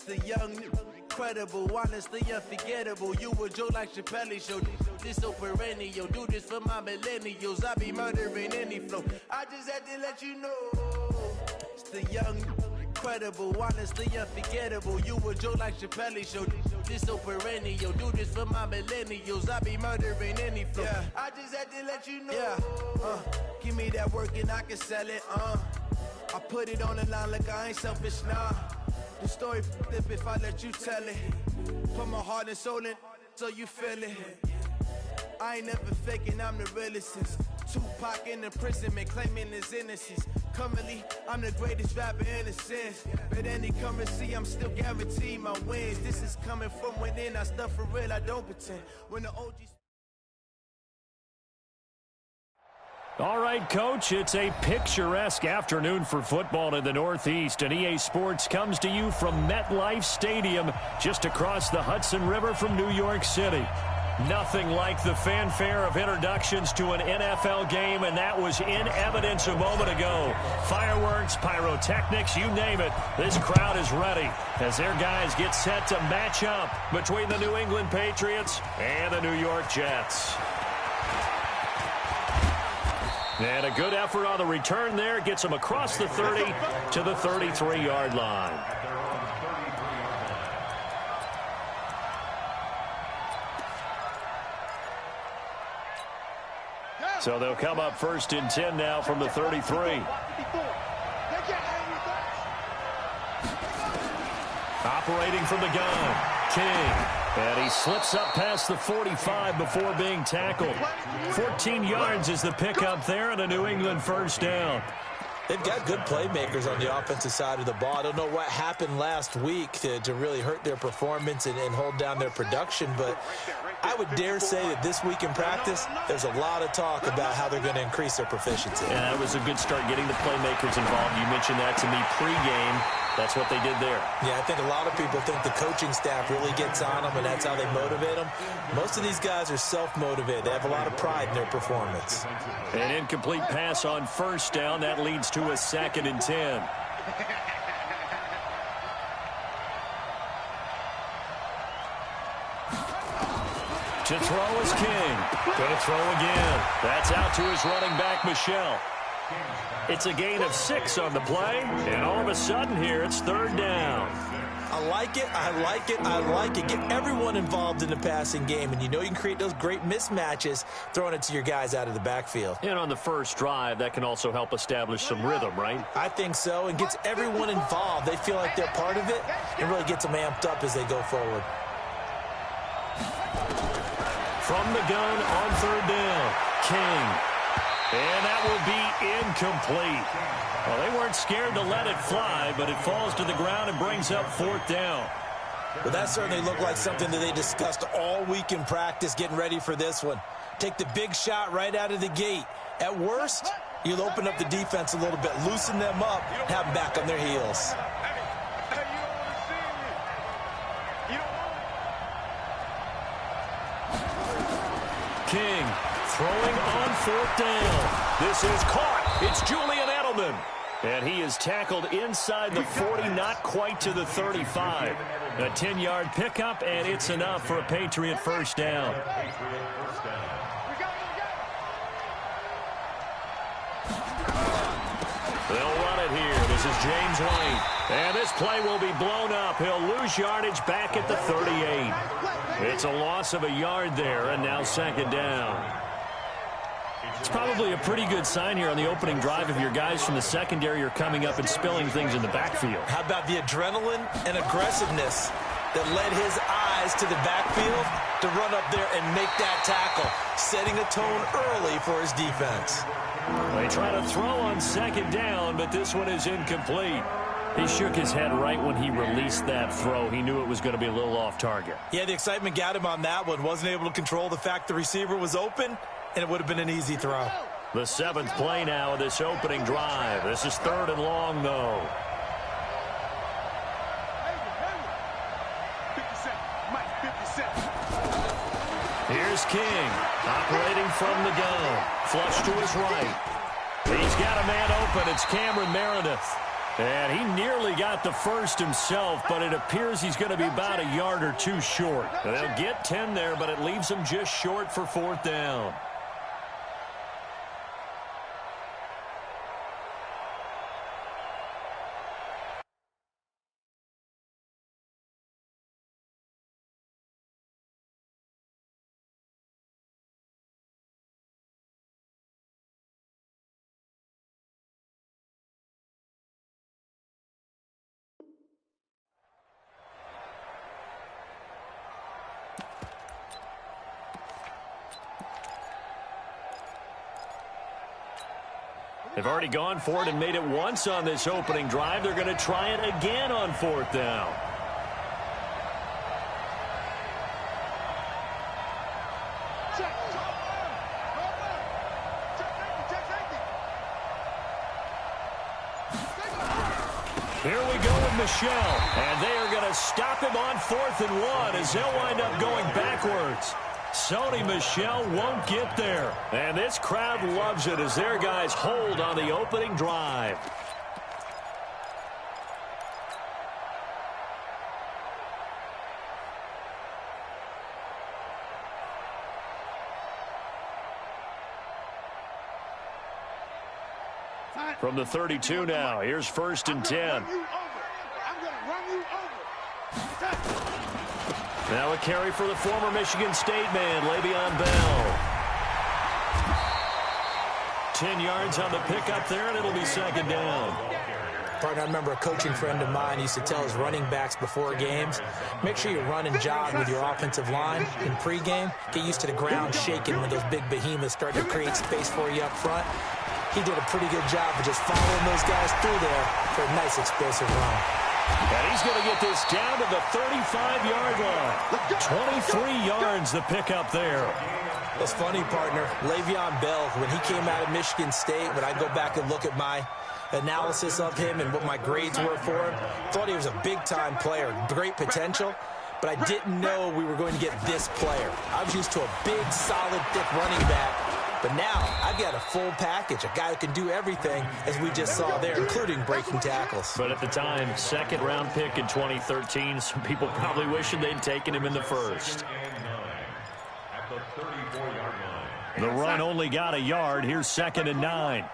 The young, incredible, honestly unforgettable. You a Joe like Chappelle show. This so perennial. Do this for my millennials. I be murdering any flow. I just had to let you know. It's the young, incredible, honestly unforgettable. You a Joe like Chappelle show. This so perennial. Do this for my millennials. I be murdering any flow. Yeah. I just had to let you know. Yeah. Give me that work and I can sell it. I put it on the line like I ain't selfish, nah. The story flip if I let you tell it. Put my heart and soul in so you feel it. I ain't never faking, I'm the realest since Tupac in imprisonment, claiming his innocence. Currently, I'm the greatest rapper in a sense. But any currency, I'm still guaranteed my wins. This is coming from within, I stuff for real, I don't pretend. When the OGs... All right, Coach, it's a picturesque afternoon for football in the Northeast, and EA Sports comes to you from MetLife Stadium, just across the Hudson River from New York City. Nothing like the fanfare of introductions to an NFL game, and that was in evidence a moment ago. Fireworks, pyrotechnics, you name it. This crowd is ready as their guys get set to match up between the New England Patriots and the New York Jets. And a good effort on the return there gets them across the 30 to the 33-yard line. So they'll come up first and 10 now from the 33. Operating from the gun, King. And he slips up past the 45 before being tackled. 14 yards is the pickup there and a New England first down. They've got good playmakers on the offensive side of the ball. I don't know what happened last week to really hurt their performance and hold down their production, but I would dare say that this week in practice, there's a lot of talk about how they're going to increase their proficiency. And that was a good start getting the playmakers involved. You mentioned that to me pregame. That's what they did there. Yeah, I think a lot of people think the coaching staff really gets on them, and that's how they motivate them. Most of these guys are self-motivated. They have a lot of pride in their performance. An incomplete pass on first down. That leads to a 2nd and 10. To throw is King. Going to throw again. That's out to his running back, Michel. It's a gain of 6 on the play, and all of a sudden here it's 3rd down. I like it, I like it, I like it. Get everyone involved in the passing game, and you know you can create those great mismatches throwing it to your guys out of the backfield. And on the first drive, that can also help establish some rhythm, right? I think so, and gets everyone involved. They feel like they're part of it, and really gets them amped up as they go forward. From the gun on 3rd down, King. And that will be incomplete. Well, they weren't scared to let it fly, but it falls to the ground and brings up 4th down. Well, that certainly looked like something that they discussed all week in practice getting ready for this one. Take the big shot right out of the gate. At worst, you'll open up the defense a little bit, loosen them up, have them back on their heels. King throwing on 4th down. This is caught. It's Julian Edelman. And he is tackled inside the 40, not quite to the 35. A 10-yard pickup, and it's enough for a Patriot first down. They'll run it here. This is James White. And this play will be blown up. He'll lose yardage back at the 38. It's a loss of a yard there, and now 2nd down. It's probably a pretty good sign here on the opening drive if your guys from the secondary are coming up and spilling things in the backfield. How about the adrenaline and aggressiveness that led his eyes to the backfield to run up there and make that tackle, setting a tone early for his defense. They try to throw on 2nd down, but this one is incomplete. He shook his head right when he released that throw. He knew it was going to be a little off target. Yeah, the excitement got him on that one. Wasn't able to control the fact the receiver was open, and it would have been an easy throw. The 7th play now of this opening drive. This is 3rd and long, though. Here's King, operating from the gun. Flush to his right. He's got a man open. It's Cameron Meredith. And he nearly got the first himself, but it appears he's going to be about a yard or two short. They'll get 10 there, but it leaves them just short for 4th down. They've already gone for it and made it once on this opening drive. They're going to try it again on 4th down. Here we go with Michel, and they are going to stop him on 4th and 1 as they'll wind up going backwards. Sony Michel won't get there. And this crowd loves it as their guys hold on the opening drive. From the 32 now, here's 1st and 10. Now a carry for the former Michigan State man, Le'Veon Bell. 10 yards on the pickup there, and it'll be 2nd down. Partner, I remember a coaching friend of mine used to tell his running backs before games, make sure you run and jog with your offensive line in pregame. Get used to the ground shaking when those big behemoths start to create space for you up front. He did a pretty good job of just following those guys through there for a nice explosive run. And he's going to get this down to the 35-yard line. 23 yards the pickup there. It's funny, partner. Le'Veon Bell, when he came out of Michigan State, when I go back and look at my analysis of him and what my grades were for him, thought he was a big-time player, great potential, but I didn't know we were going to get this player. I was used to a big, solid, thick running back. But now, I've got a full package, a guy who can do everything, as we just saw there, including breaking tackles. But at the time, 2nd-round pick in 2013, some people probably wishing they'd taken him in the 1st. The run only got a yard. Here's 2nd and 9.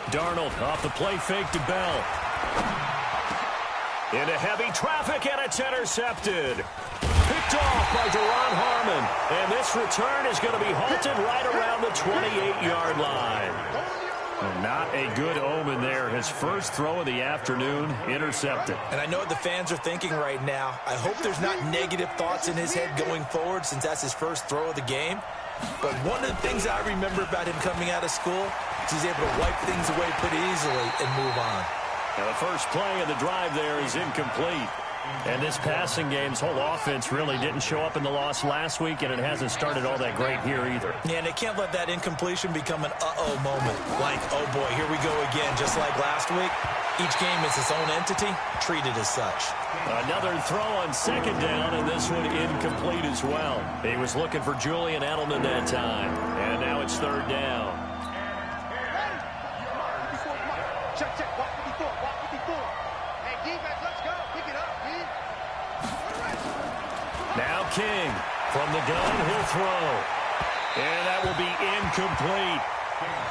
Darnold off the play fake to Bell. Into heavy traffic, and it's intercepted. Picked off by Duron Harmon. And this return is going to be halted right around the 28-yard line. Not a good omen there. His first throw of the afternoon, intercepted. And I know what the fans are thinking right now. I hope there's not negative thoughts in his head going forward since that's his first throw of the game. But one of the things I remember about him coming out of school is he's able to wipe things away pretty easily and move on. Now the first play of the drive there is incomplete. And this passing game's whole offense really didn't show up in the loss last week, and it hasn't started all that great here either. Yeah, and they can't let that incompletion become an uh-oh moment. Like, oh boy, here we go again, just like last week. Each game is its own entity, treated as such. Another throw on 2nd down, and this one incomplete as well. He was looking for Julian Edelman that time, and now it's 3rd down. Check, walk 54, walk 54. Hey, defense, let's go. Pick it up, D. Now King from the gun, he'll throw. And that will be incomplete.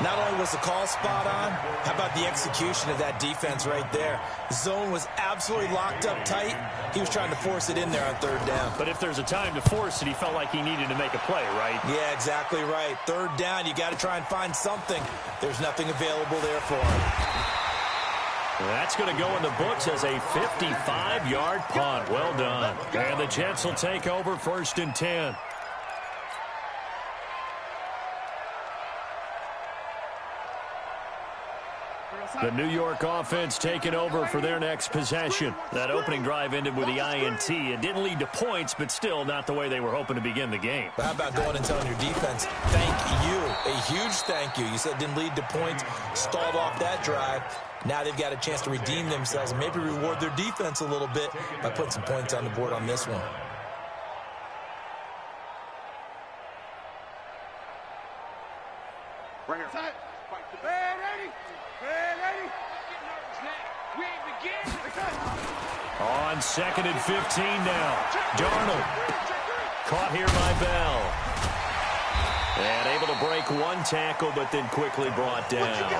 Not only was the call spot on, how about the execution of that defense right there? The zone was absolutely locked up tight. He was trying to force it in there on 3rd down. But if there's a time to force it, he felt like he needed to make a play, right? Yeah, exactly right. 3rd down, you got to try and find something. There's nothing available there for him. That's going to go in the books as a 55-yard punt. Well done. And the Jets will take over 1st and 10. The New York offense taking over for their next possession. That opening drive ended with the INT. It didn't lead to points, but still not the way they were hoping to begin the game. But how about going and telling your defense, thank you, a huge thank you. You said it didn't lead to points, stalled off that drive. Now they've got a chance to redeem themselves and maybe reward their defense a little bit by putting some points on the board on this one. Bring her. Ready? On 2nd and 15 now. Darnold. Caught here by Bell. And able to break one tackle, but then quickly brought down.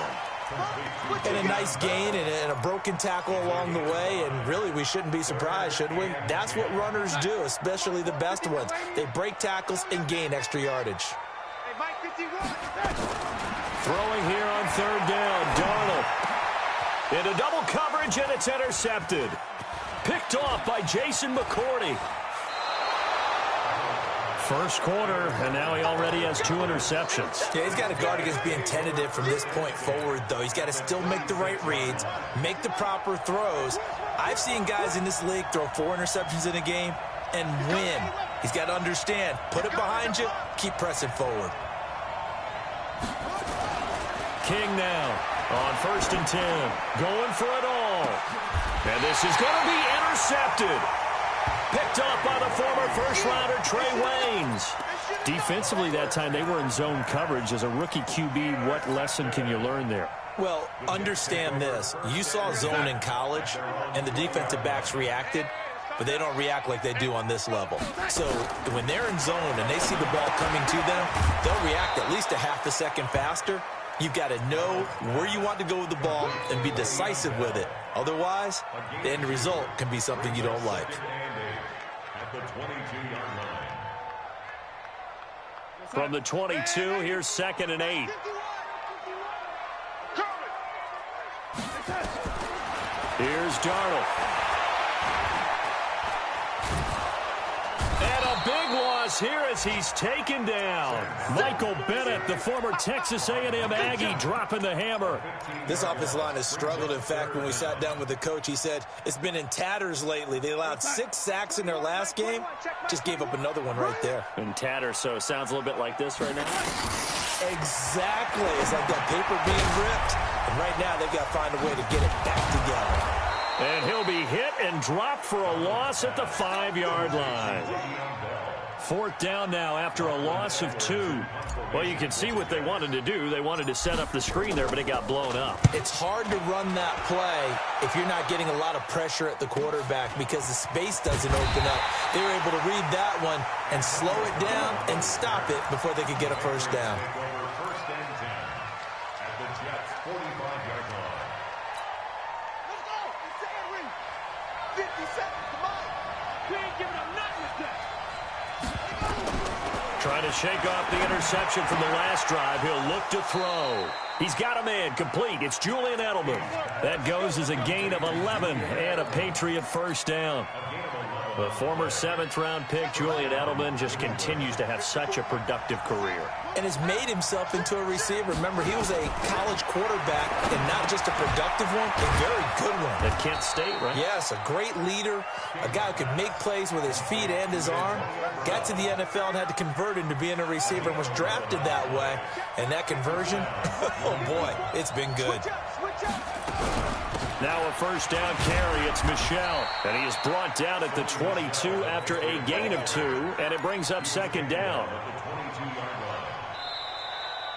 And a nice gain and a broken tackle along the way, and really we shouldn't be surprised, should we? That's what runners do, especially the best ones. They break tackles and gain extra yardage. Throwing here on 3rd down, Darnold. Into double coverage, and it's intercepted. Picked off by Jason McCourty. First quarter, and now he already has 2 interceptions. Yeah, he's got to guard against being tentative from this point forward, though. He's got to still make the right reads, make the proper throws. I've seen guys in this league throw 4 interceptions in a game and win. He's got to understand, put it behind you, keep pressing forward. King now on 1st and 10, going for it all. And this is going to be intercepted. Picked up by the former first-rounder Trey Waynes. Defensively that time, they were in zone coverage. As a rookie QB, what lesson can you learn there? Well, understand this. You saw zone in college, and the defensive backs reacted, but they don't react like they do on this level. So when they're in zone and they see the ball coming to them, they'll react at least a half a second faster. You've got to know where you want to go with the ball and be decisive with it. Otherwise, the end result can be something you don't like. From the 22, here's 2nd and 8. Here's Darnold. And a big loss here as he's taken down. Michael Bennett, the former Texas A&M Aggie, dropping the hammer. This offensive line has struggled. In fact, when we sat down with the coach, he said it's been in tatters lately. They allowed 6 sacks in their last game. Just gave up another one right there. In tatters, so it sounds a little bit like this right now. Exactly. It's like that paper being ripped. And right now, they've got to find a way to get it back together. And he'll be hit and dropped for a loss at the 5-yard line. 4th down now after a loss of 2. Well, you can see what they wanted to do. They wanted to set up the screen there, but it got blown up. It's hard to run that play if you're not getting a lot of pressure at the quarterback because the space doesn't open up. They were able to read that one and slow it down and stop it before they could get a first down. Trying to shake off the interception from the last drive. He'll look to throw. He's got a man complete. It's Julian Edelman. That goes as a gain of 11 and a Patriot first down. The former 7th-round pick, Julian Edelman, just continues to have such a productive career. And has made himself into a receiver. Remember, he was a college quarterback, and not just a productive one, a very good one. At Kent State, right? Yes, a great leader, a guy who could make plays with his feet and his arm. Got to the NFL and had to convert into being a receiver and was drafted that way. And that conversion, oh boy, it's been good. Now a first down carry. It's Michel. And he is brought down at the 22 after a gain of 2. And it brings up 2nd down.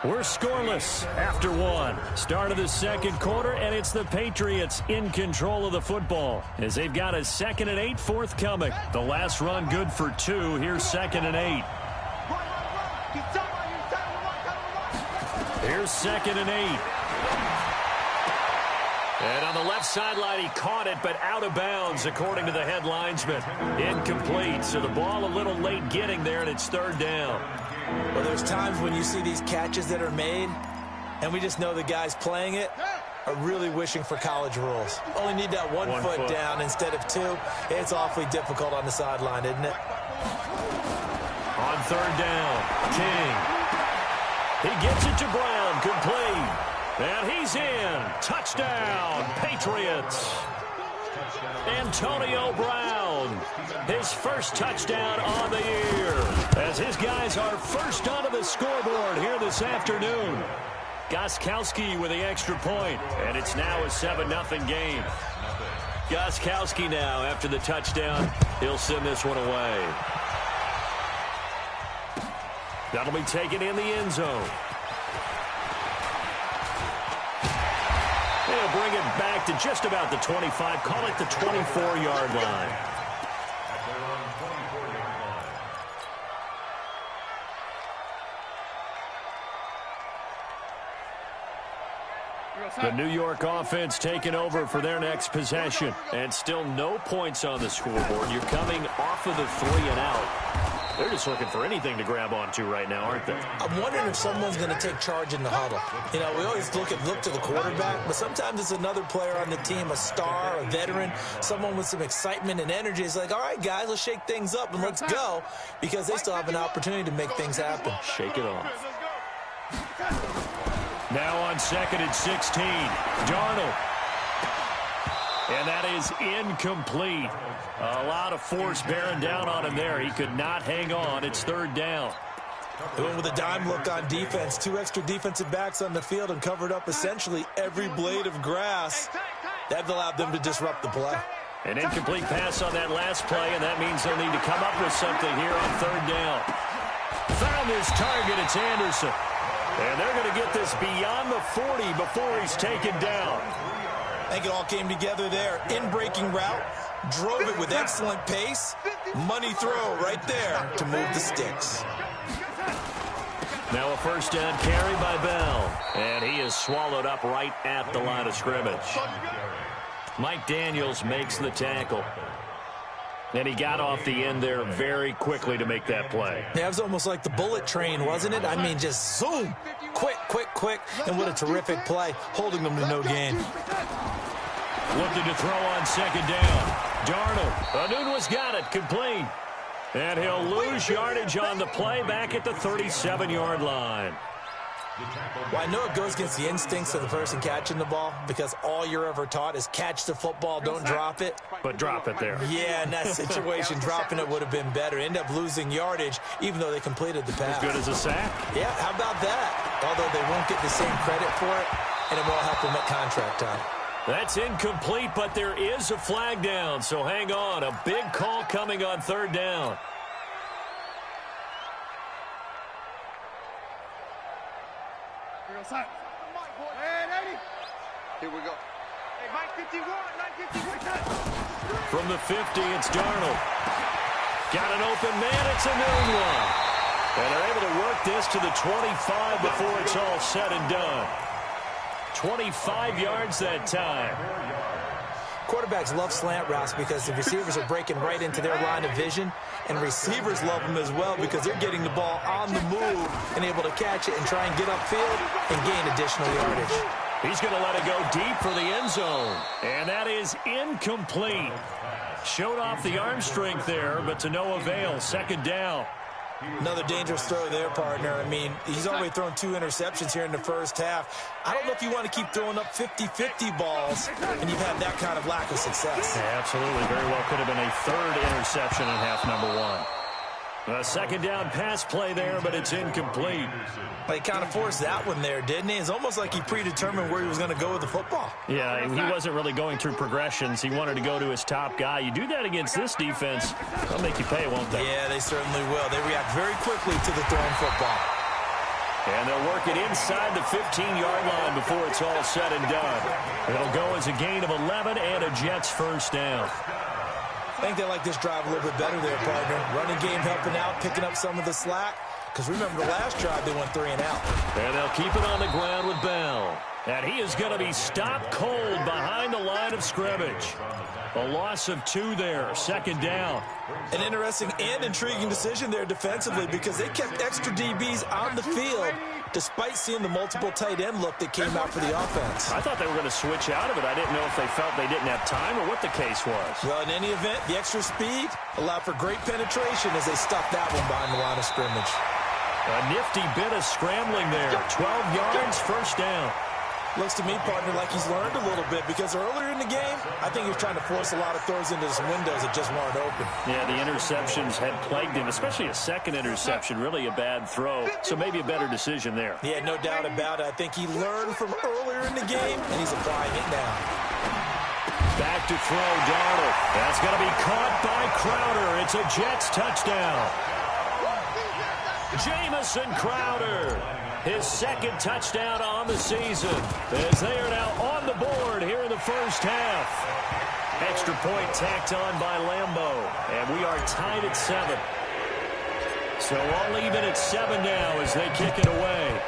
We're scoreless after 1. Start of the 2nd quarter, and it's the Patriots in control of the football as they've got a 2nd and 8 forthcoming. The last run good for 2. Here's 2nd and 8. Here's 2nd and 8. And on the left sideline, he caught it, but out of bounds, according to the head linesman. Incomplete, so the ball a little late getting there, and it's 3rd down. Well, there's times when you see these catches that are made, and we just know the guys playing it are really wishing for college rules. Only need that one foot down instead of 2. It's awfully difficult on the sideline, isn't it? On 3rd down, King. He gets it to Brown, complete. And he's in. Touchdown, Patriots. Antonio Brown, his first touchdown on the year, as his guys are first onto the scoreboard here this afternoon. Gostkowski with the extra point, and it's now a 7-0 game. Gostkowski now, after the touchdown, he'll send this one away. That'll be taken in the end zone. going to bring it back to just about the 25. Call it the 24-yard line. The New York offense taking over for their next possession. And still no points on the scoreboard. You're coming off of the 3 and out. They're just looking for anything to grab onto right now, aren't they? I'm wondering if someone's going to take charge in the huddle. You know, we always look to the quarterback, but sometimes it's another player on the team, a star, a veteran, someone with some excitement and energy. It's like, all right, guys, let's shake things up and let's go, because they still have an opportunity to make things happen. Shake it off. Now on 2nd and 16, Darnold. And that is incomplete. A lot of force bearing down on him there. He could not hang on. It's 3rd down. They went with a dime look on defense. 2 extra defensive backs on the field and covered up essentially every blade of grass. That allowed them to disrupt the play. An incomplete pass on that last play, and that means they'll need to come up with something here on 3rd down. Found his target. It's Anderson. And they're going to get this beyond the 40 before he's taken down. I think it all came together there. In-breaking route, drove it with excellent pace. Money throw right there to move the sticks. Now a 1st down carry by Bell. And he is swallowed up right at the line of scrimmage. Mike Daniels makes the tackle. And he got off the end there very quickly to make that play. Yeah, it was almost like the bullet train, wasn't it? I mean, just zoom. Quick, quick, quick. And what a terrific play, holding them to no gain. Looking to throw on 2nd down. Darnold. Anunwa's got it. Complete. And he'll lose yardage on the play back at the 37-yard line. Well, I know it goes against the instincts of the person catching the ball, because all you're ever taught is catch the football, don't drop it. But drop it there. Yeah, in that situation, dropping it would have been better. End up losing yardage, even though they completed the pass. As good as a sack? Yeah, how about that? Although they won't get the same credit for it, and it won't help them at contract time. That's incomplete, but there is a flag down, so hang on. A big call coming on 3rd down. Here we go. Hey, Mike 51, 950. From the 50, it's Darnold. Got an open man, it's Anunwa. And they're able to work this to the 25 before it's all said and done. 25 yards that time. Quarterbacks love slant routes because the receivers are breaking right into their line of vision, and receivers love them as well because they're getting the ball on the move and able to catch it and try and get upfield and gain additional yardage. He's going to let it go deep for the end zone, and that is incomplete. Showed off the arm strength there, but to no avail. 2nd down. Another dangerous throw there, partner. I mean, he's already thrown 2 interceptions here in the first half. I don't know if you want to keep throwing up 50-50 balls, and you've had that kind of lack of success. Yeah, absolutely. Very well could have been a 3rd interception in half number 1. A 2nd down pass play there, but it's incomplete. He kind of forced that one there, didn't he? It's almost like he predetermined where he was going to go with the football. Yeah, he wasn't really going through progressions. He wanted to go to his top guy. You do that against this defense, they'll make you pay, won't they? Yeah, they certainly will. They react very quickly to the thrown football. And they'll work it inside the 15-yard line before it's all said and done. It'll go as a gain of 11 and a Jets 1st down. I think they like this drive a little bit better there, partner. Running game helping out, picking up some of the slack. Because remember, the last drive they went 3 and out. And they'll keep it on the ground with Bell. And he is going to be stopped cold behind the line of scrimmage. A loss of 2 there, 2nd down. An interesting and intriguing decision there defensively because they kept extra DBs on the field despite seeing the multiple tight end look that came out for the offense. I thought they were going to switch out of it. I didn't know if they felt they didn't have time or what the case was. Well, in any event, the extra speed allowed for great penetration as they stuffed that one behind the line of scrimmage. A nifty bit of scrambling there. 12 yards, 1st down. Looks to me, partner, like he's learned a little bit because earlier in the game, I think he was trying to force a lot of throws into some windows that just weren't open. Yeah, the interceptions had plagued him, especially a 2nd interception, really a bad throw. So maybe a better decision there. Yeah, no doubt about it. I think he learned from earlier in the game, and he's applying it now. Back to throw, Darnold. That's going to be caught by Crowder. It's a Jets touchdown. Jamison Crowder, his 2nd touchdown on the season, as they are now on the board first half. Extra point tacked on by Lambeau. And we are tied at 7. So all even at 7 now as they kick it away.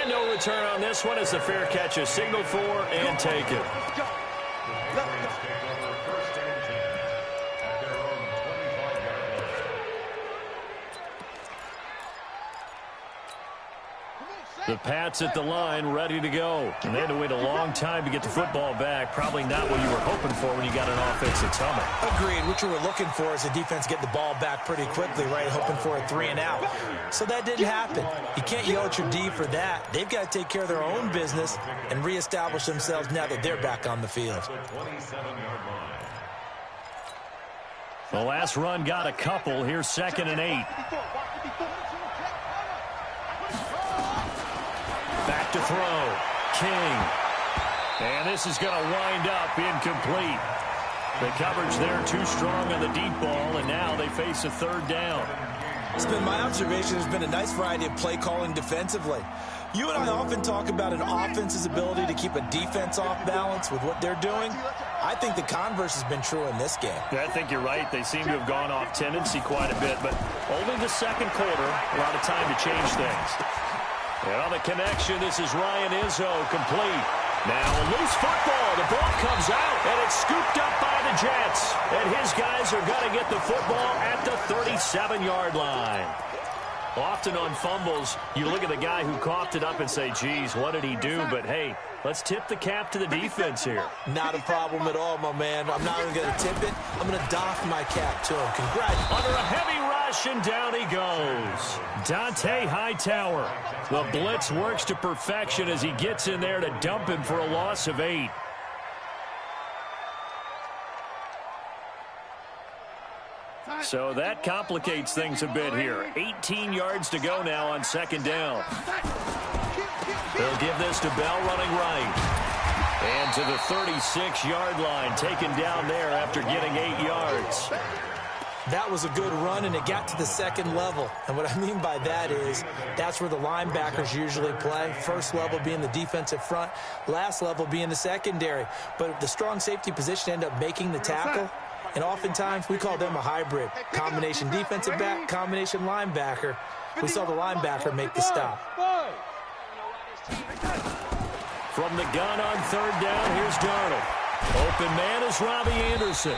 And no return on this one as the fair catch is signaled for and taken. The Pats at the line, ready to go. And they had to wait a long time to get the football back. Probably not what you were hoping for when you got an offensive tunnel. Agreed. What you were looking for is the defense get the ball back pretty quickly, right? Hoping for a 3 and out. So that didn't happen. You can't yell at your D for that. They've got to take care of their own business and reestablish themselves now that they're back on the field. The last run got a couple. Here's 2nd and 8. Back to throw. King. And this is going to wind up incomplete. The coverage there too strong on the deep ball, and now they face a 3rd down. It's been my observation. There's been a nice variety of play calling defensively. You and I often talk about an offense's ability to keep a defense off balance with what they're doing. I think the converse has been true in this game. I think you're right. They seem to have gone off tendency quite a bit, but only the 2nd quarter, a lot of time to change things. And on the connection, this is Ryan Izzo, complete. Now a loose football. The ball comes out, and it's scooped up by the Jets. And his guys are going to get the football at the 37-yard line. Often on fumbles, you look at the guy who coughed it up and say, geez, what did he do? But, hey, let's tip the cap to the defense here. Not a problem at all, my man. I'm not even going to tip it. I'm going to doff my cap to him. Congrats. Under a heavy rush, and down he goes. Dante Hightower. The blitz works to perfection as he gets in there to dump him for a loss of 8. So that complicates things a bit here. 18 yards to go now on 2nd down. They'll give this to Bell running right. And to the 36-yard line, taken down there after getting 8 yards. That was a good run, and it got to the 2nd level. And what I mean by that is that's where the linebackers usually play. First level being the defensive front, last level being the secondary. But the strong safety position ended up making the tackle. And oftentimes, we call them a hybrid. Combination defensive back, combination linebacker. We saw the linebacker make the stop. From the gun on 3rd down, here's Darnold. Open man is Robbie Anderson.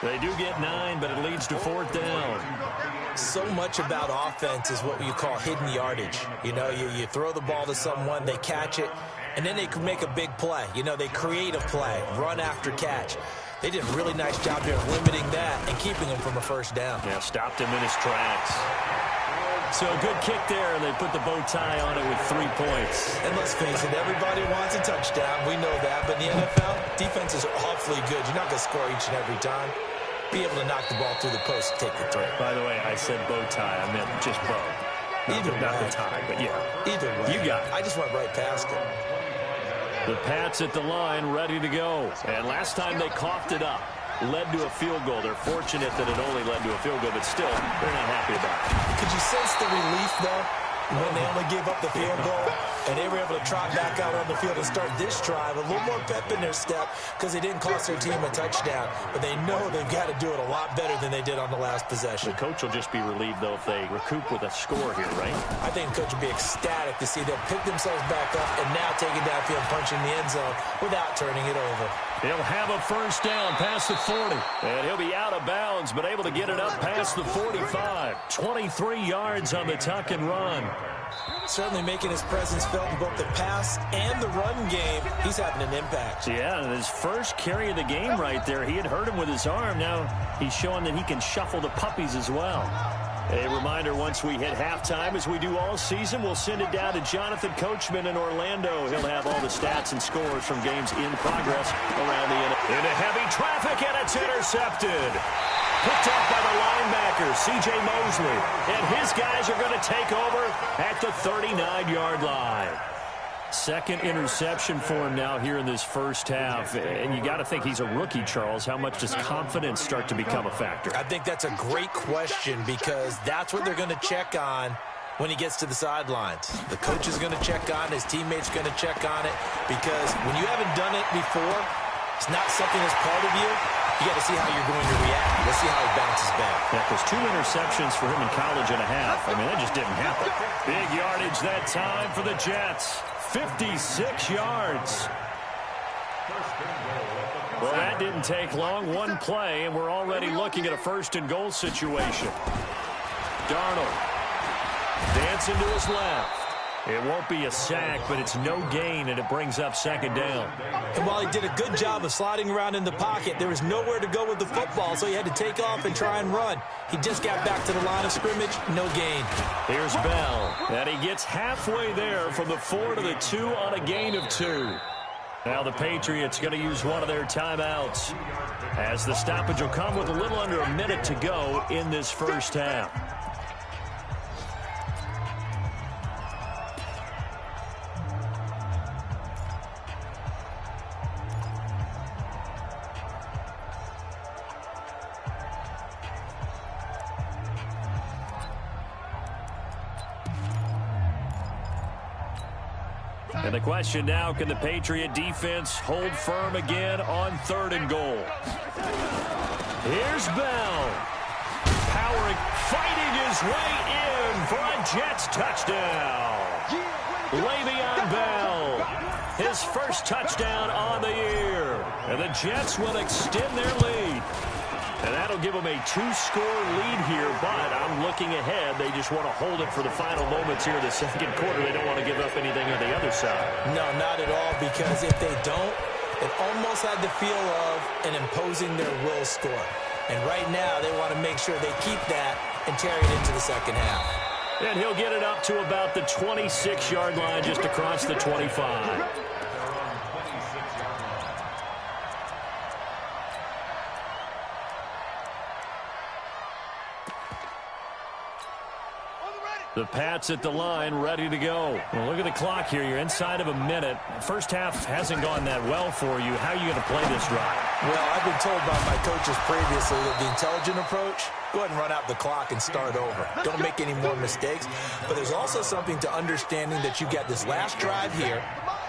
They do get 9, but it leads to 4th down. So much about offense is what you call hidden yardage. You know, you throw the ball to someone, they catch it, and then they can make a big play. You know, they create a play, run after catch. They did a really nice job there of limiting that and keeping him from a 1st down. Yeah, stopped him in his tracks. So a good kick there, and they put the bow tie on it with 3 points. And let's face it, everybody wants a touchdown. We know that. But in the NFL, defenses are awfully good. You're not going to score each and every time. Be able to knock the ball through the post and take the throw. By the way, I said bow tie. I meant just bow. Either way. Not the tie, but yeah. Either way. You got it. I just went right past it. The Pats at the line, ready to go. And last time they coughed it up, led to a field goal. They're fortunate that it only led to a field goal, but still, they're not happy about it. Could you sense the relief, though, when they only gave up the field goal and they were able to trot back out on the field and start this drive? A little more pep in their step because they didn't cost their team a touchdown, but they know they've got to do it a lot better than they did on the last possession. The coach will just be relieved, though, if they recoup with a score here, right? I think the coach will be ecstatic to see them pick themselves back up and now take it downfield, punching the end zone without turning it over. He'll have a 1st down past the 40. And he'll be out of bounds, but able to get it up past the 45. 23 yards on the tuck and run. Certainly making his presence felt in both the pass and the run game. He's having an impact. Yeah, and his first carry of the game right there. He had hurt him with his arm. Now he's showing that he can shuffle the puppies as well. A reminder, once we hit halftime, as we do all season, we'll send it down to Jonathan Coachman in Orlando. He'll have all the stats and scores from games in progress around the NFL. Into heavy traffic, and it's intercepted. Picked up by the linebacker, C.J. Mosley. And his guys are going to take over at the 39-yard line. 2nd interception for him now here in this 1st half. And you got to think he's a rookie, Charles. How much does confidence start to become a factor? I think that's a great question because that's what they're going to check on when he gets to the sidelines. The coach is going to check on it. His teammates going to check on it, because when you haven't done it before, it's not something that's part of you. You got to see how you're going to react. Let's see how he bounces back. Yeah, there's 2 interceptions for him in college and a half. I mean, that just didn't happen. Big yardage that time for the Jets. 56 yards. Well, that didn't take long. One play, and we're already looking at a first-and-goal situation. Darnold dancing to his left. It won't be a sack, but it's no gain, and it brings up second down. And while he did a good job of sliding around in the pocket, there was nowhere to go with the football, so he had to take off and try and run. He just got back to the line of scrimmage, no gain. Here's Bell, and he gets halfway there from the 4 to the 2 on a gain of 2. Now the Patriots going to use one of their timeouts, as the stoppage will come with a little under a minute to go in this first half. And the question now, can the Patriot defense hold firm again on 3rd and goal? Here's Bell. Powering, fighting his way in for a Jets touchdown. Le'Veon Bell, his first touchdown on the year. And the Jets will extend their lead. And that'll give them a 2-score lead here, but I'm looking ahead. They just want to hold it for the final moments here in the second quarter. They don't want to give up anything on the other side. No, not at all, because if they don't, it almost had the feel of an imposing their will score. And right now, they want to make sure they keep that and carry it into the second half. And he'll get it up to about the 26-yard line, just across the 25. The Pats at the line, ready to go. Well, look at the clock here. You're inside of a minute. First half hasn't gone that well for you. How are you going to play this drive? Well, I've been told by my coaches previously that the intelligent approach, go ahead and run out the clock and start over. Don't make any more mistakes. But there's also something to understanding that you get this last drive here.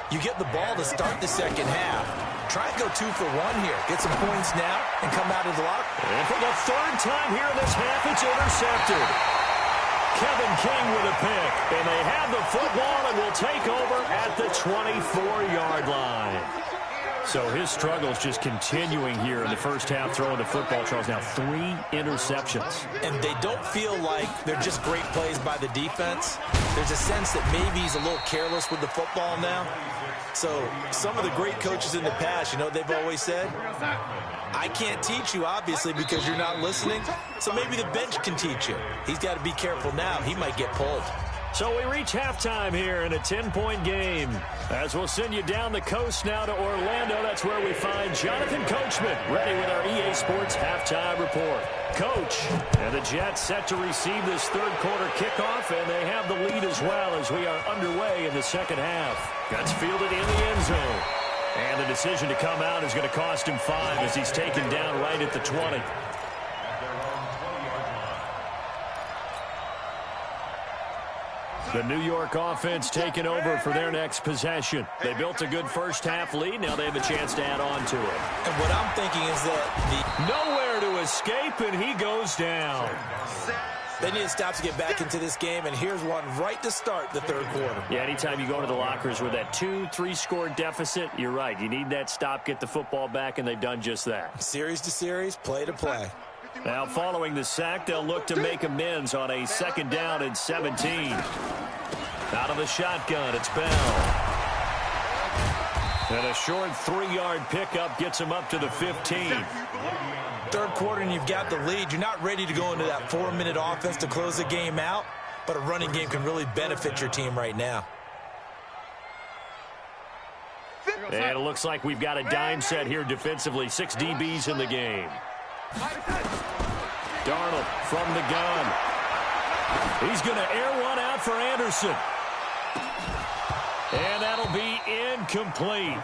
You get the ball to start the second half. Try and go 2 for 1 here. Get some points now and come out of the lock. And for the 3rd time here in this half, it's intercepted. Kevin King with a pick, and they have the football and will take over at the 24-yard line. So his struggles just continuing here in the first half, throwing the football. Charles, now 3 interceptions. And they don't feel like they're just great plays by the defense. There's a sense that maybe he's a little careless with the football now. So some of the great coaches in the past, you know, they've always said, I can't teach you, obviously, because you're not listening. So maybe the bench can teach you. He's got to be careful now. He might get pulled. So we reach halftime here in a 10-point game. As we'll send you down the coast now to Orlando. That's where we find Jonathan Coachman ready with our EA Sports halftime report. Coach, and the Jets set to receive this third quarter kickoff, and they have the lead as well as we are underway in the second half. Gets fielded in the end zone. And the decision to come out is going to cost him 5 as he's taken down right at the 20. The New York offense taking over for their next possession. They built a good first half lead. Now they have a chance to add on to it. And what I'm thinking is that nowhere to escape, and he goes down. They need to stop to get back into this game, and here's one right to start the third quarter. Yeah, anytime you go to the lockers with that 2-3 score deficit, you're right. You need that stop, get the football back, and they've done just that. Series to series, play to play. Now, following the sack, they'll look to make amends on a 2nd down and 17. Out of the shotgun, it's Bell. And a short 3-yard pickup gets him up to the 15. Third quarter and you've got the lead. You're not ready to go into that 4-minute offense to close the game out, but a running game can really benefit your team right now. And it looks like we've got a dime set here defensively. 6 DBs in the game. Darnold from the gun. He's going to air one out for Anderson. And that'll be incomplete.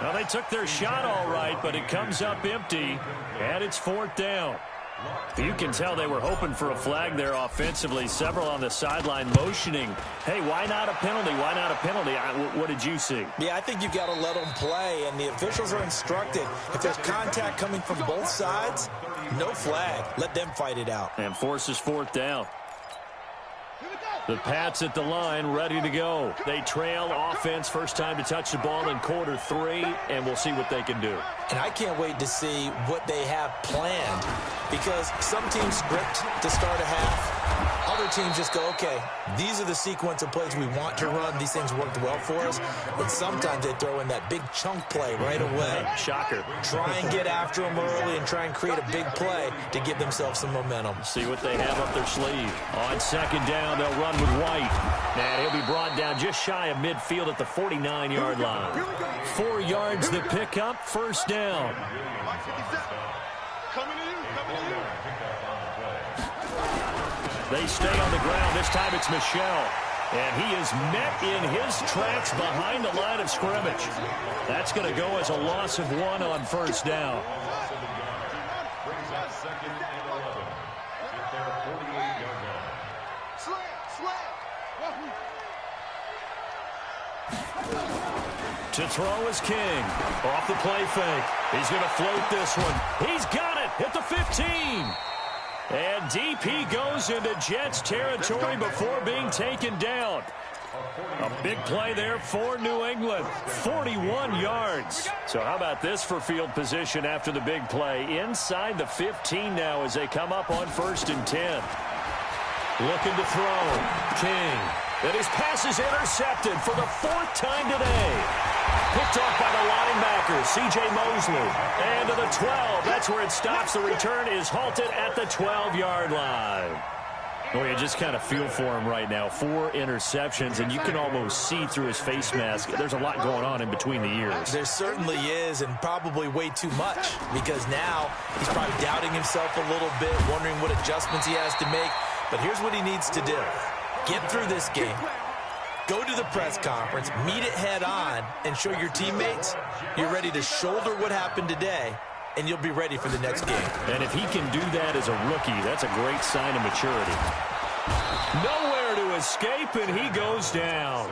Now, they took their shot all right, but it comes up empty, and it's 4th down. You can tell they were hoping for a flag there offensively. Several on the sideline motioning, hey, why not a penalty? Why not a penalty? What did you see? Yeah, I think you've got to let them play, and the officials are instructed. If there's contact coming from both sides, no flag. Let them fight it out. And forces fourth down. The Pats at the line, ready to go. They trail offense, first time to touch the ball in quarter 3, and we'll see what they can do. And I can't wait to see what they have planned, because some teams script to start a half. Other teams just go, okay, these are the sequence of plays we want to run. These things worked well for us. And sometimes they throw in that big chunk play right away. Shocker. Try and get after them early and try and create a big play to give themselves some momentum. See what they have up their sleeve. On second down, they'll run with White. And he'll be brought down just shy of midfield at the 49-yard line. 4 yards the pickup, first down. They stay on the ground. This time it's Michel. And he is met in his tracks behind the line of scrimmage. That's going to go as a loss of 1 on first down. To throw is King. Off the play fake. He's going to float this one. He's got it at the 15. And DP goes into Jets territory before being taken down. A big play there for New England. 41 yards. So how about this for field position after the big play? Inside the 15 now as they come up on 1st and 10. Looking to throw. King. And his pass is intercepted for the 4th time today. Picked off by the linebacker, C.J. Mosley. And to the 12. That's where it stops. The return is halted at the 12-yard line. Well, you just kind of feel for him right now. 4 interceptions, and you can almost see through his face mask. There's a lot going on in between the ears. There certainly is, and probably way too much, because now he's probably doubting himself a little bit, wondering what adjustments he has to make. But here's what he needs to do. Get through this game. Go to the press conference, meet it head on, and show your teammates you're ready to shoulder what happened today, and you'll be ready for the next game. And if he can do that as a rookie, that's a great sign of maturity. Nowhere to escape, and he goes down.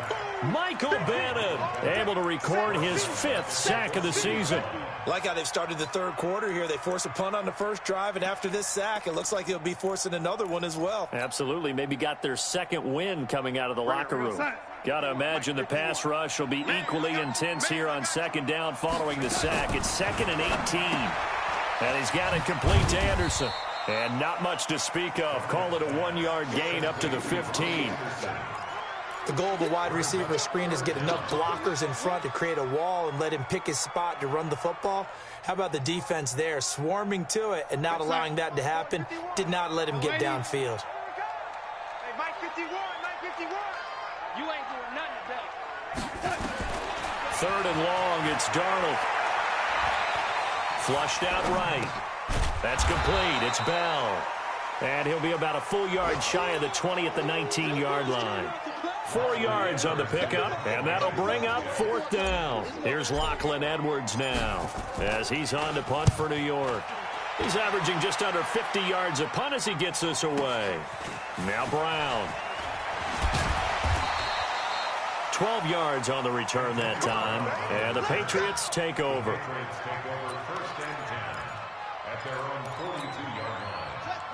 Michael Bannon able to record his 5th sack of the season. Like how they've started the 3rd quarter here. They force a punt on the first drive, and after this sack, it looks like they'll be forcing another one as well. Absolutely. Maybe got their 2nd win coming out of the locker room. Got to imagine the pass rush will be equally intense here on 2nd down following the sack. It's 2nd and 18. And he's got it complete to Anderson. And not much to speak of. Call it a 1-yard gain up to the 15. The goal of a wide receiver screen is get enough blockers in front to create a wall and let him pick his spot to run the football. How about the defense there, swarming to it and not allowing that to happen? Did not let him get downfield. Hey, Mike 51, Mike 51. You ain't doing nothing today. 3rd and long, it's Darnold. Flushed out right. That's complete. It's Bell. And he'll be about a full yard shy of the 20 at the 19-yard line. 4 yards on the pickup, and that'll bring up 4th down. Here's Lachlan Edwards now as he's on to punt for New York. He's averaging just under 50 yards a punt as he gets this away. Now Brown. 12 yards on the return that time, and the Patriots take over.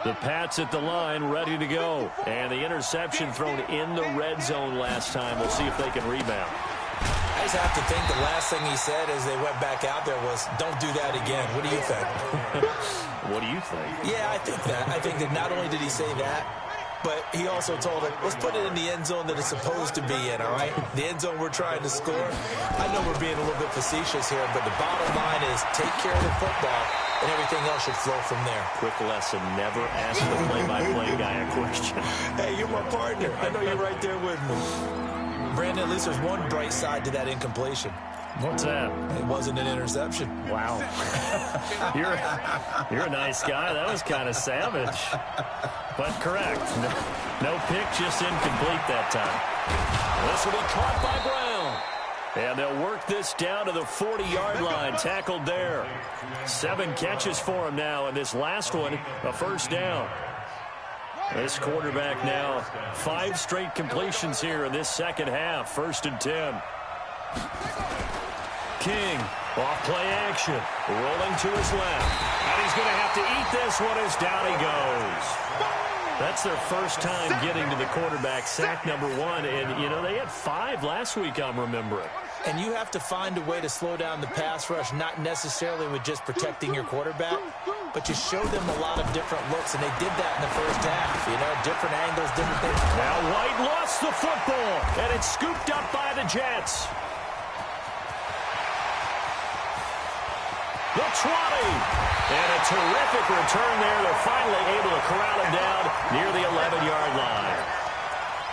The Pats at the line, ready to go. And the interception thrown in the red zone last time. We'll see if they can rebound. I just have to think the last thing he said as they went back out there was, don't do that again. What do you think? What do you think? Yeah, I think that. I think that not only did he say that, but he also told him, let's put it in the end zone that it's supposed to be in, all right? The end zone we're trying to score. I know we're being a little bit facetious here, but the bottom line is take care of the football, and everything else should flow from there. Quick lesson, never ask the play-by-play guy a question. Hey, you're my partner. I know you're right there with me. Brandon, at least there's one bright side to that incompletion. What's that? It wasn't an interception. Wow. You're a nice guy. That was kind of savage. But correct. No pick, just incomplete that time. This will be caught by Brown. And they'll work this down to the 40-yard line, tackled there. 7 catches for him now, and this last one, a first down. This quarterback now, 5 straight completions here in this second half, 1st and 10. King, off play action, rolling to his left. And he's going to have to eat this one as down he goes. That's their first time getting to the quarterback, sack number 1. And, you know, they had 5 last week, I'm remembering. And you have to find a way to slow down the pass rush, not necessarily with just protecting your quarterback, but you show them a lot of different looks, and they did that in the first half. You know, different angles, different things. Now White lost the football, and it's scooped up by the Jets. The 20. And a terrific return there. They're finally able to corral him down near the 11-yard line.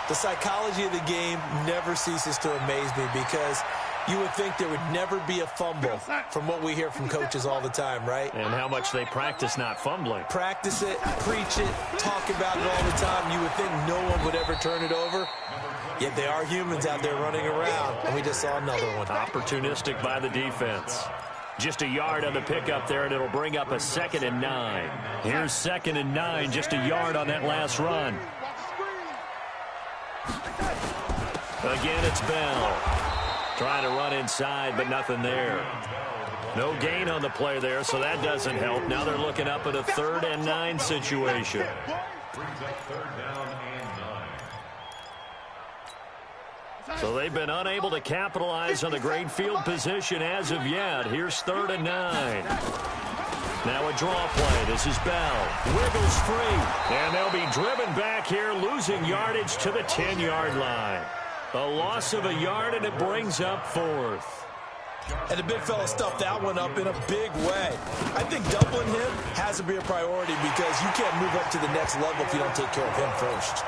The psychology of the game never ceases to amaze me because you would think there would never be a fumble from what we hear from coaches all the time, right? And how much they practice not fumbling. Practice it, preach it, talk about it all the time. You would think no one would ever turn it over. Yet they are humans out there running around, and we just saw another one. Opportunistic by the defense. Just a yard on the pickup there, and it'll bring up a 2nd and 9. Here's 2nd and 9, just a yard on that last run. Again, it's Bell. Trying to run inside, but nothing there. No gain on the play there, so that doesn't help. Now they're looking up at a 3rd and 9 situation. So they've been unable to capitalize on the great field position as of yet. Here's 3rd and 9. Now a draw play. This is Bell. Wiggles free. And they'll be driven back here, losing yardage to the 10-yard line. A loss of a yard, and it brings up 4th. And the big fella stuffed that one up in a big way. I think doubling him has to be a priority because you can't move up to the next level if you don't take care of him first.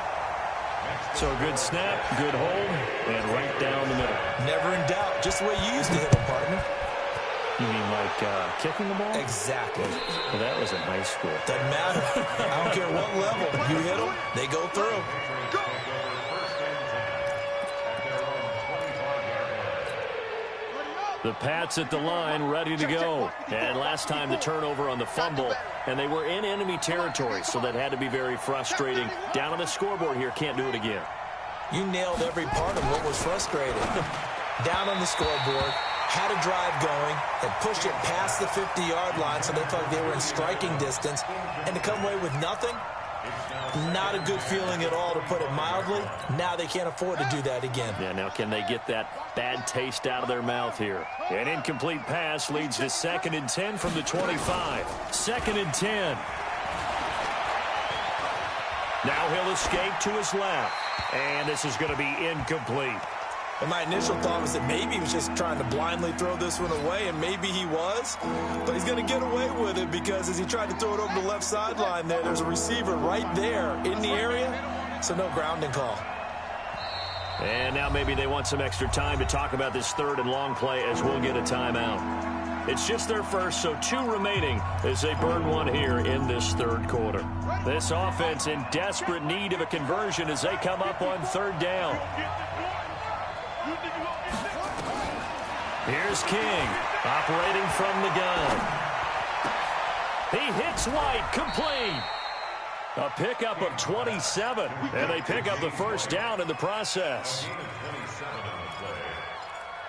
So good snap, good hold, and right down the middle. Never in doubt. Just the way you used to hit him, partner. You mean like kicking the ball? Exactly. Well, that was in high school. Doesn't matter. I don't care what level. You hit them, they go through. The Pats at the line, ready to go. And last time the turnover on the fumble, and they were in enemy territory, so that had to be very frustrating. Down on the scoreboard here, can't do it again. You nailed every part of what was frustrating. Down on the scoreboard, had a drive going, and pushed it past the 50-yard line so they felt like they were in striking distance, and to come away with nothing, not a good feeling at all, to put it mildly. Now they can't afford to do that again. Yeah, now can they get that bad taste out of their mouth here? An incomplete pass leads to 2nd and 10 from the 25. 2nd and 10. Now he'll escape to his left. And this is going to be incomplete. And my initial thought was that maybe he was just trying to blindly throw this one away, and maybe he was. But he's going to get away with it because as he tried to throw it over the left sideline there's a receiver right there in the area, so no grounding call. And now maybe they want some extra time to talk about this 3rd and long play as we'll get a timeout. It's just their first, so 2 remaining as they burn one here in this 3rd quarter. This offense in desperate need of a conversion as they come up on 3rd down. Here's King, operating from the gun. He hits White, complete. A pickup of 27, and they pick up the first down in the process.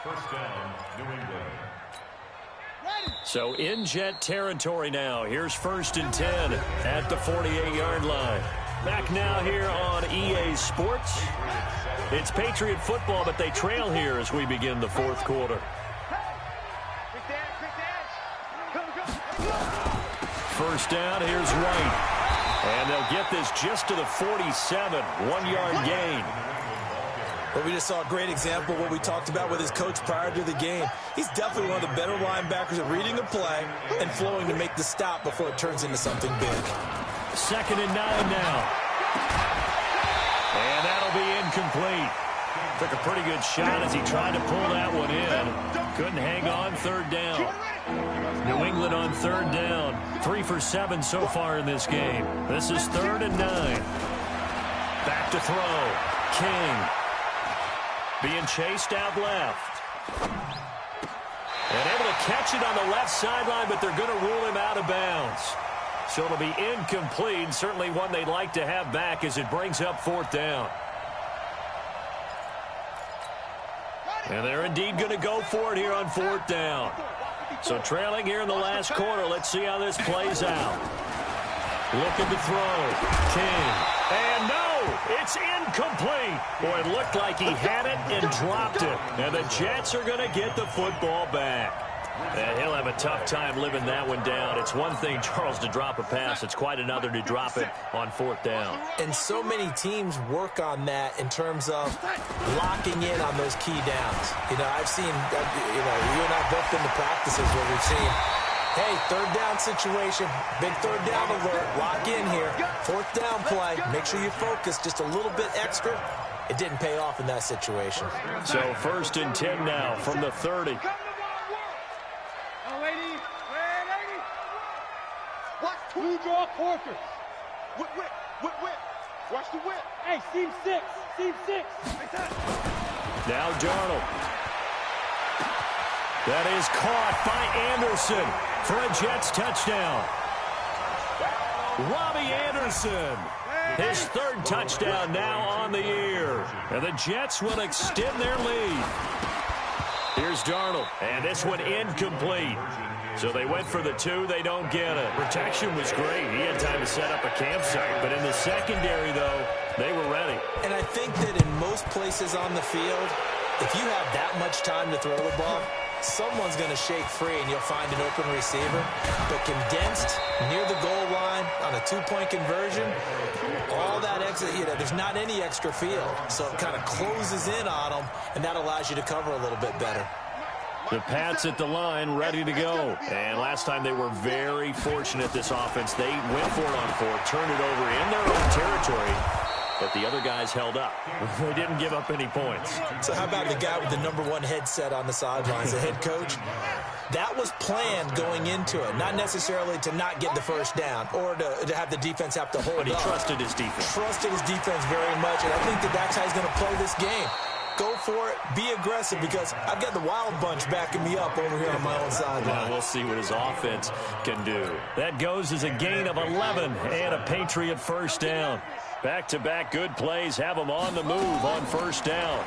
First down, New England. So in Jet territory now. Here's 1st and 10 at the 48-yard line. Back now here on EA Sports. It's Patriot football, but they trail here as we begin the 4th quarter. First down, here's White. And they'll get this just to the 47, 1-yard gain. But we just saw a great example of what we talked about with his coach prior to the game. He's definitely one of the better linebackers at reading a play and flowing to make the stop before it turns into something big. 2nd and 9 now. And that'll be incomplete. Took a pretty good shot as he tried to pull that one in. Couldn't hang on, 3rd down. New England on 3rd down. 3 for 7 so far in this game. This is 3rd and 9. Back to throw. King. Being chased out left. And able to catch it on the left sideline, but they're going to rule him out of bounds. So it'll be incomplete, certainly one they'd like to have back as it brings up 4th down. And they're indeed going to go for it here on 4th down. So trailing here in the last quarter, let's see how this plays out. Looking to throw. King. And no, it's incomplete. Boy, it looked like he had it and dropped it. And the Jets are going to get the football back. And he'll have a tough time living that one down. It's one thing, Charles, to drop a pass. It's quite another to drop it on 4th down. And so many teams work on that in terms of locking in on those key downs. You know, I've seen, you and I both been to practices where we've seen, hey, 3rd down situation, big 3rd down alert, lock in here. 4th down play, make sure you focus just a little bit extra. It didn't pay off in that situation. So 1st and 10 now from the 30. Two draw quarters. Whip. Watch the whip. Hey, seam 6. Now Darnold. That is caught by Anderson for a Jets touchdown. Robbie Anderson. His 3rd touchdown now on the year. And the Jets will extend their lead. Here's Darnold. And this one incomplete. So they went for the 2. They don't get it. Protection was great. He had time to set up a campsite. But in the secondary, though, they were ready. And I think that in most places on the field, if you have that much time to throw the ball, someone's going to shake free and you'll find an open receiver. But condensed near the goal line on a 2-point conversion, all that extra, there's not any extra field. So it kind of closes in on them, and that allows you to cover a little bit better. The Pats at the line, ready to go. And last time they were very fortunate, this offense. They went for it on 4th, turned it over in their own territory, but the other guys held up. They didn't give up any points. So how about the guy with the #1 headset on the sidelines, the head coach? That was planned going into it, not necessarily to not get the 1st down or to have the defense have to hold up. But he trusted his defense. Trusted his defense very much, and I think that's how he's going to play this game. Go for it. Be aggressive, because I've got the Wild Bunch backing me up over here on my own sideline. Well, we'll see what his offense can do. That goes as a gain of 11 and a Patriot 1st down. Back-to-back good plays have them on the move on 1st down.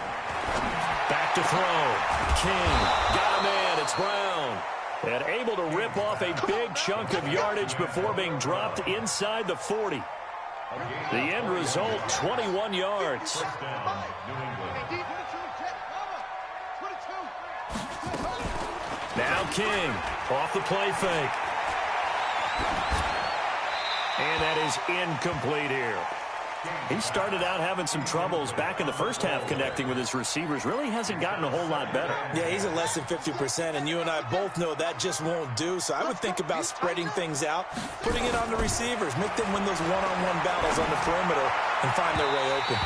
Back to throw. King got a man. It's Brown. And able to rip off a big chunk of yardage before being dropped inside the 40. The end result, 21 yards. Now King off the play fake. And that is incomplete here. He started out having some troubles back in the first half connecting with his receivers. Really hasn't gotten a whole lot better. Yeah, he's at less than 50%, and you and I both know that just won't do. So I would think about spreading things out, putting it on the receivers, make them win those one-on-one battles on the perimeter and find their way open.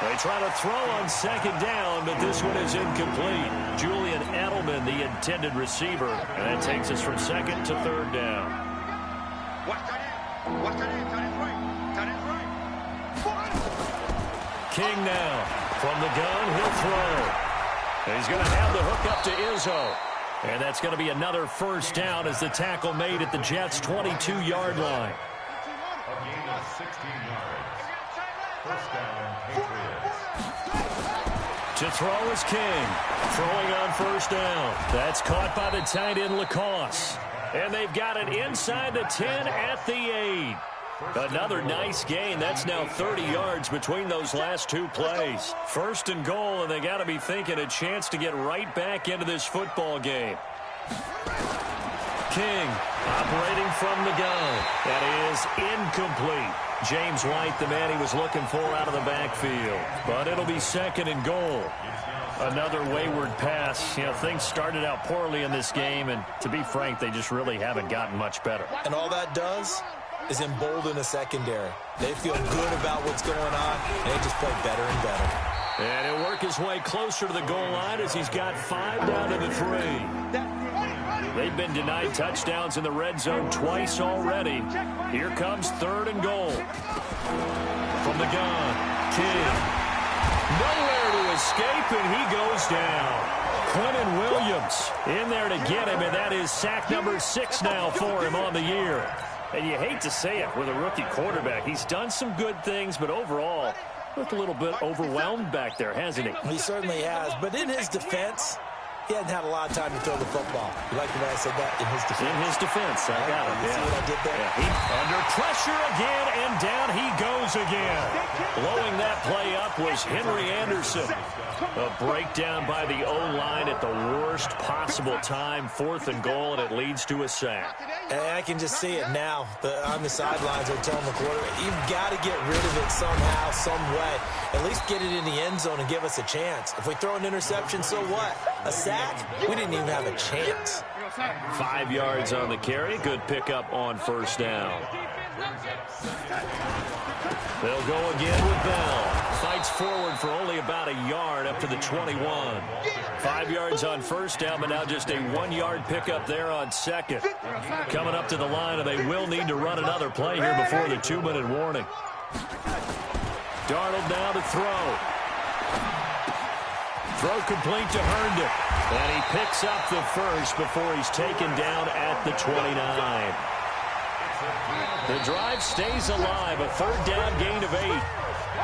They try to throw on 2nd down, but this one is incomplete. Julian Edelman, the intended receiver, and that takes us from 2nd to 3rd down. Watch that in. Watch that in. Tight end right. Tight end right. King now from the gun. He'll throw. And he's going to have the hook up to Izzo. And that's going to be another 1st down as the tackle made at the Jets' 22-yard line. A gain of 16 yards. 1st down, Patriots. To throw is King. Throwing on 1st down. That's caught by the tight end Lacoste. And they've got it inside the 10 at the 8. Another nice gain. That's now 30 yards between those last 2 plays. 1st and goal, and they got to be thinking a chance to get right back into this football game. King operating from the gun. That is incomplete. James White, the man he was looking for out of the backfield. But it'll be 2nd and goal. Another wayward pass. You know, things started out poorly in this game, and to be frank, they just really haven't gotten much better. And all that does is embolden a secondary. They feel good about what's going on, and they just play better and better. And he'll work his way closer to the goal line as he's got 5 down to the 3. They've been denied touchdowns in the red zone twice already. Here comes 3rd and goal. From the gun, King. Nowhere to escape, and he goes down. Quinnen Williams in there to get him, and that is sack number 6 now for him on the year. And you hate to say it with a rookie quarterback. He's done some good things, but overall, looked a little bit overwhelmed back there, hasn't he? He certainly has. But in his defense, he hadn't had a lot of time to throw the football. You like the way I said that? In his defense. In his defense. I got it. You see what I did there? Yeah, under pressure again, and down he goes again. Blowing that play up was Henry Anderson. A breakdown by the O-line at the worst possible time. 4th and goal, and it leads to a sack. And I can just see it now. On the sidelines, they're telling the quarterback, you've got to get rid of it somehow, some way. At least get it in the end zone and give us a chance. If we throw an interception, so what? A sack? We didn't even have a chance. 5 yards on the carry. Good pickup on first down. They'll go again with Bell. Fights forward for only about a yard up to the 21. 5 yards on first down, but now just a 1-yard pickup there on second. Coming up to the line, and they will need to run another play here before the 2-minute warning. Darnold now to throw. Throw complete to Herndon. And he picks up the first before he's taken down at the 29. The drive stays alive. A 3rd down gain of 8.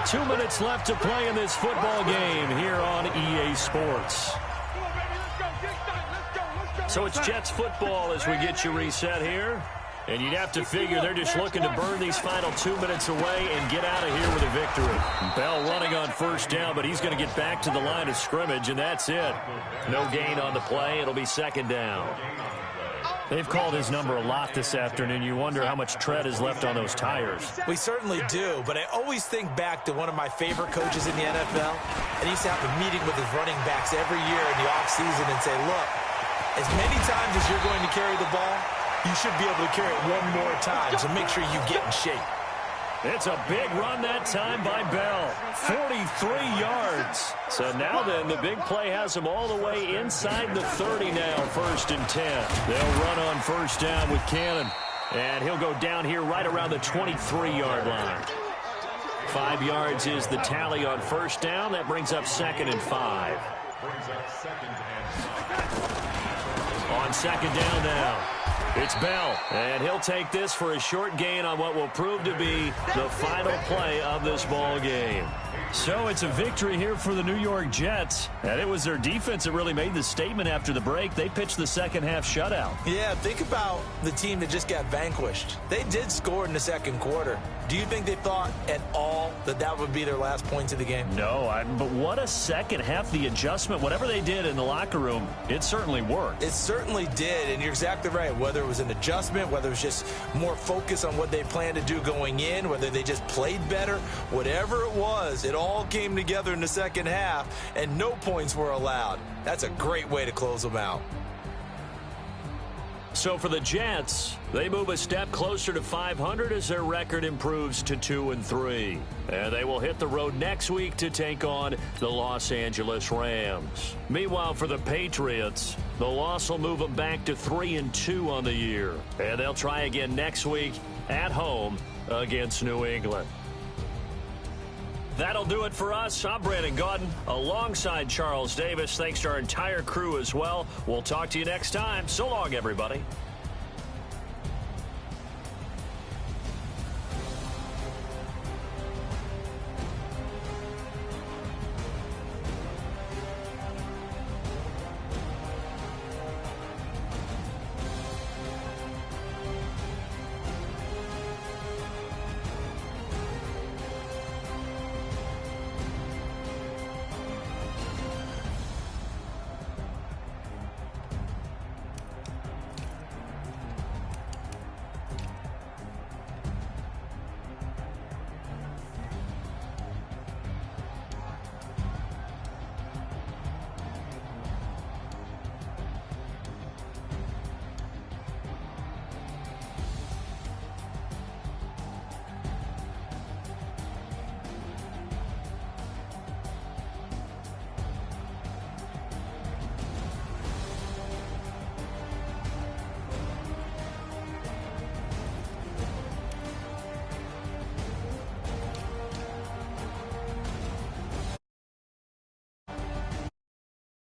2 minutes left to play in this football game here on EA Sports. So it's Jets football as we get you reset here. And you'd have to figure they're just looking to burn these final 2 minutes away and get out of here with a victory. Bell running on first down, but he's going to get back to the line of scrimmage, and that's it. No gain on the play. It'll be 2nd down. They've called his number a lot this afternoon. You wonder how much tread is left on those tires. We certainly do, but I always think back to one of my favorite coaches in the NFL. And he used to have a meeting with his running backs every year in the offseason and say, look, as many times as you're going to carry the ball, you should be able to carry it one more time, so make sure you get in shape. It's a big run that time by Bell. 43 yards. So now then, the big play has him all the way inside the 30 now, 1st and 10. They'll run on first down with Cannon. And he'll go down here right around the 23-yard line. 5 yards is the tally on first down. That brings up 2nd and 5. On 2nd down now. It's Bell, and he'll take this for a short gain on what will prove to be the final play of this ball game. So it's a victory here for the New York Jets, and it was their defense that really made the statement after the break. They pitched the second-half shutout. Yeah, think about the team that just got vanquished. They did score in the second quarter. Do you think they thought at all that that would be their last points of the game? No, but what a second half. The adjustment, whatever they did in the locker room, it certainly worked. It certainly did, and you're exactly right. Whether it was an adjustment, whether it was just more focus on what they planned to do going in, whether they just played better, whatever it was, it all came together in the second half, and no points were allowed. That's a great way to close them out. So for the Jets, they move a step closer to 500 as their record improves to 2-3. And they will hit the road next week to take on the Los Angeles Rams. Meanwhile, for the Patriots, the loss will move them back to 3-2 on the year. And they'll try again next week at home against New England. That'll do it for us. I'm Brandon Gaudin alongside Charles Davis. Thanks to our entire crew as well. We'll talk to you next time. So long, everybody.